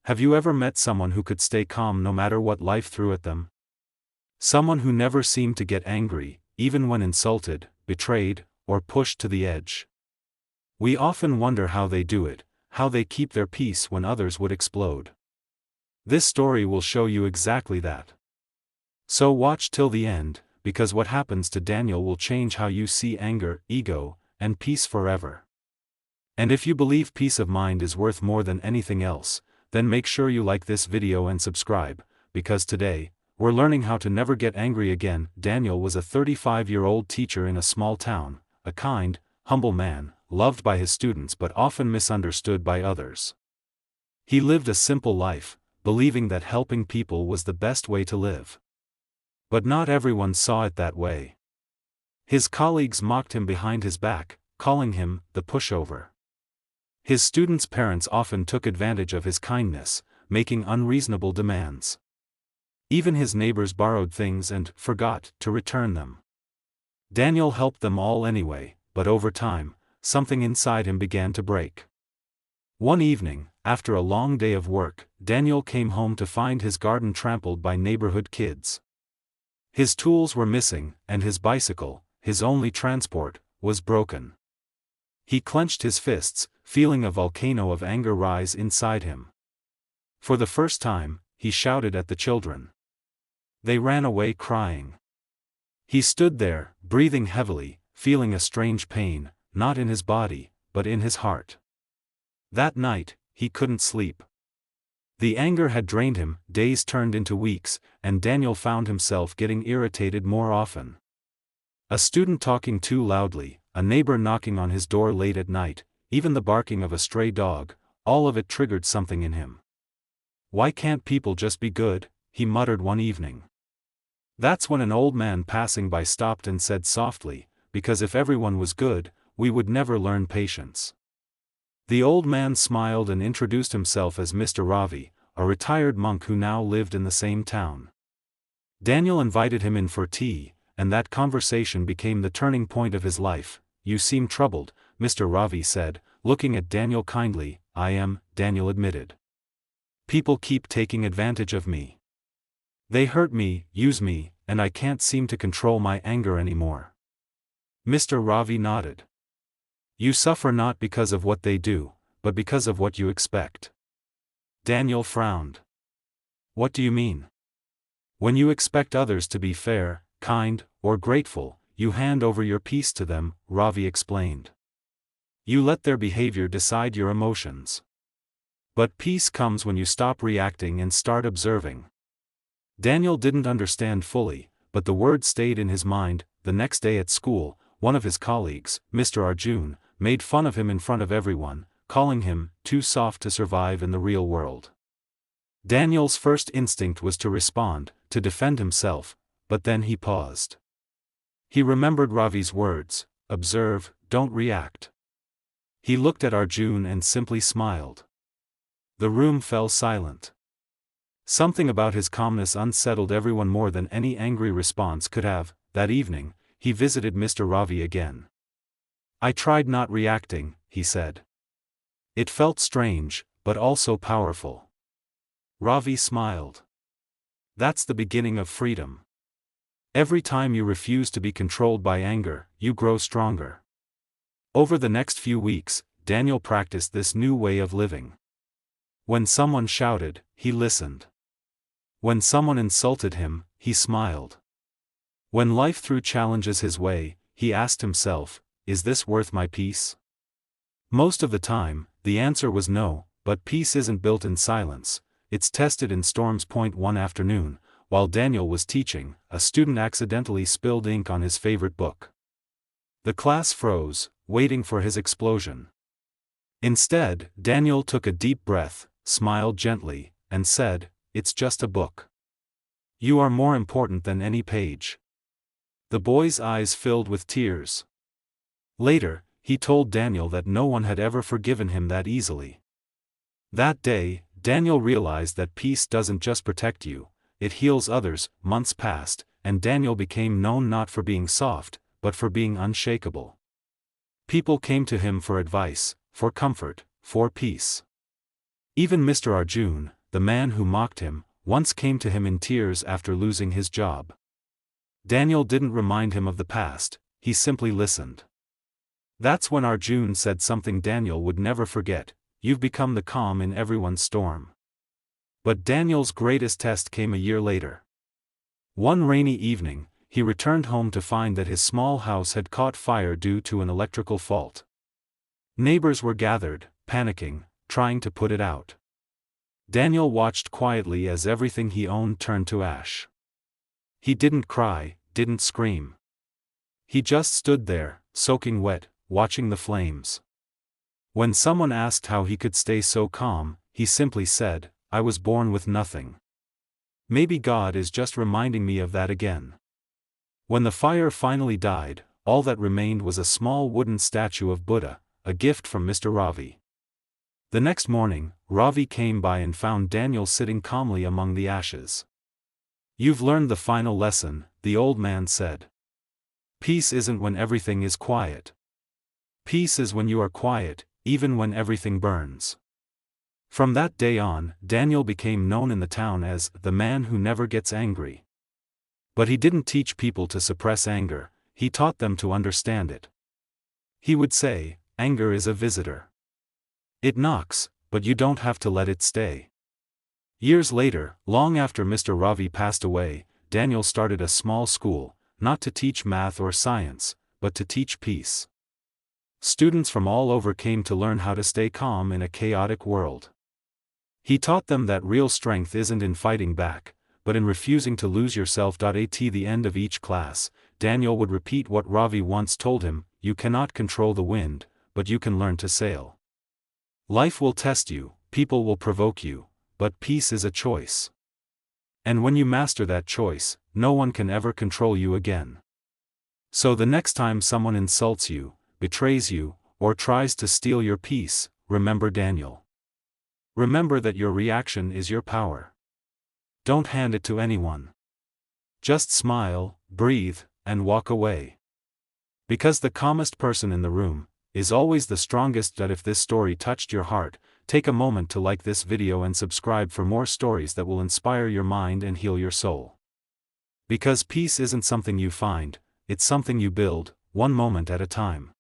Have you ever met someone who could stay calm no matter what life threw at them? Someone who never seemed to get angry, even when insulted, betrayed, or pushed to the edge. We often wonder how they do it, how they keep their peace when others would explode. This story will show you exactly that. So watch till the end, because what happens to Daniel will change how you see anger, ego, and peace forever. And if you believe peace of mind is worth more than anything else, then make sure you like this video and subscribe, because today, we're learning how to never get angry again. Daniel was a 35-year-old teacher in a small town, a kind, humble man, loved by his students but often misunderstood by others. He lived a simple life, believing that helping people was the best way to live. But not everyone saw it that way. His colleagues mocked him behind his back, calling him the pushover. His students' parents often took advantage of his kindness, making unreasonable demands. Even his neighbors borrowed things and forgot to return them. Daniel helped them all anyway, but over time, something inside him began to break. One evening, after a long day of work, Daniel came home to find his garden trampled by neighborhood kids. His tools were missing, and his bicycle, his only transport, was broken. He clenched his fists, feeling a volcano of anger rise inside him. For the first time, he shouted at the children. They ran away crying. He stood there, breathing heavily, feeling a strange pain, not in his body, but in his heart. That night, he couldn't sleep. The anger had drained him, days turned into weeks, and Daniel found himself getting irritated more often. A student talking too loudly, a neighbor knocking on his door late at night, even the barking of a stray dog, all of it triggered something in him. "Why can't people just be good?" he muttered one evening. That's when an old man passing by stopped and said softly, "Because if everyone was good, we would never learn patience." The old man smiled and introduced himself as Mr. Ravi, a retired monk who now lived in the same town. Daniel invited him in for tea, and that conversation became the turning point of his life. "You seem troubled," Mr. Ravi said, looking at Daniel kindly. "I am," Daniel admitted. "People keep taking advantage of me. They hurt me, use me, and I can't seem to control my anger anymore." Mr. Ravi nodded. "You suffer not because of what they do, but because of what you expect." Daniel frowned. "What do you mean?" "When you expect others to be fair, kind, or grateful, you hand over your peace to them," Ravi explained. "You let their behavior decide your emotions. But peace comes when you stop reacting and start observing." Daniel didn't understand fully, but the words stayed in his mind. The next day at school, one of his colleagues, Mr. Arjun, made fun of him in front of everyone, calling him too soft to survive in the real world. Daniel's first instinct was to respond, to defend himself, but then he paused. He remembered Ravi's words, "Observe, don't react." He looked at Arjun and simply smiled. The room fell silent. Something about his calmness unsettled everyone more than any angry response could have. That evening, he visited Mr. Ravi again. "I tried not reacting," he said. "It felt strange, but also powerful." Ravi smiled. "That's the beginning of freedom. Every time you refuse to be controlled by anger, you grow stronger." Over the next few weeks, Daniel practiced this new way of living. When someone shouted, he listened. When someone insulted him, he smiled. When life threw challenges his way, he asked himself, "Is this worth my peace?" Most of the time, the answer was no, but peace isn't built in silence, it's tested in storms. One afternoon, while Daniel was teaching, a student accidentally spilled ink on his favorite book. The class froze, waiting for his explosion. Instead, Daniel took a deep breath, smiled gently, and said, "It's just a book. You are more important than any page." The boy's eyes filled with tears. Later, he told Daniel that no one had ever forgiven him that easily. That day, Daniel realized that peace doesn't just protect you, it heals others. Months passed, and Daniel became known not for being soft, but for being unshakable. People came to him for advice, for comfort, for peace. Even Mr. Arjun, the man who mocked him, once came to him in tears after losing his job. Daniel didn't remind him of the past, he simply listened. That's when Arjun said something Daniel would never forget: "You've become the calm in everyone's storm." But Daniel's greatest test came a year later. One rainy evening, he returned home to find that his small house had caught fire due to an electrical fault. Neighbors were gathered, panicking, trying to put it out. Daniel watched quietly as everything he owned turned to ash. He didn't cry, didn't scream. He just stood there, soaking wet, watching the flames. When someone asked how he could stay so calm, he simply said, "I was born with nothing. Maybe God is just reminding me of that again." When the fire finally died, all that remained was a small wooden statue of Buddha, a gift from Mr. Ravi. The next morning, Ravi came by and found Daniel sitting calmly among the ashes. "You've learned the final lesson," the old man said. "Peace isn't when everything is quiet. Peace is when you are quiet, even when everything burns." From that day on, Daniel became known in the town as the man who never gets angry. But he didn't teach people to suppress anger, he taught them to understand it. He would say, "Anger is a visitor. It knocks, but you don't have to let it stay." Years later, long after Mr. Ravi passed away, Daniel started a small school, not to teach math or science, but to teach peace. Students from all over came to learn how to stay calm in a chaotic world. He taught them that real strength isn't in fighting back, but in refusing to lose yourself. At the end of each class, Daniel would repeat what Ravi once told him: "You cannot control the wind, but you can learn to sail. Life will test you, people will provoke you, but peace is a choice. And when you master that choice, no one can ever control you again." So the next time someone insults you, betrays you, or tries to steal your peace, remember Daniel. Remember that your reaction is your power. Don't hand it to anyone. Just smile, breathe, and walk away. Because the calmest person in the room is always the strongest. If this story touched your heart, take a moment to like this video and subscribe for more stories that will inspire your mind and heal your soul. Because peace isn't something you find, it's something you build, one moment at a time.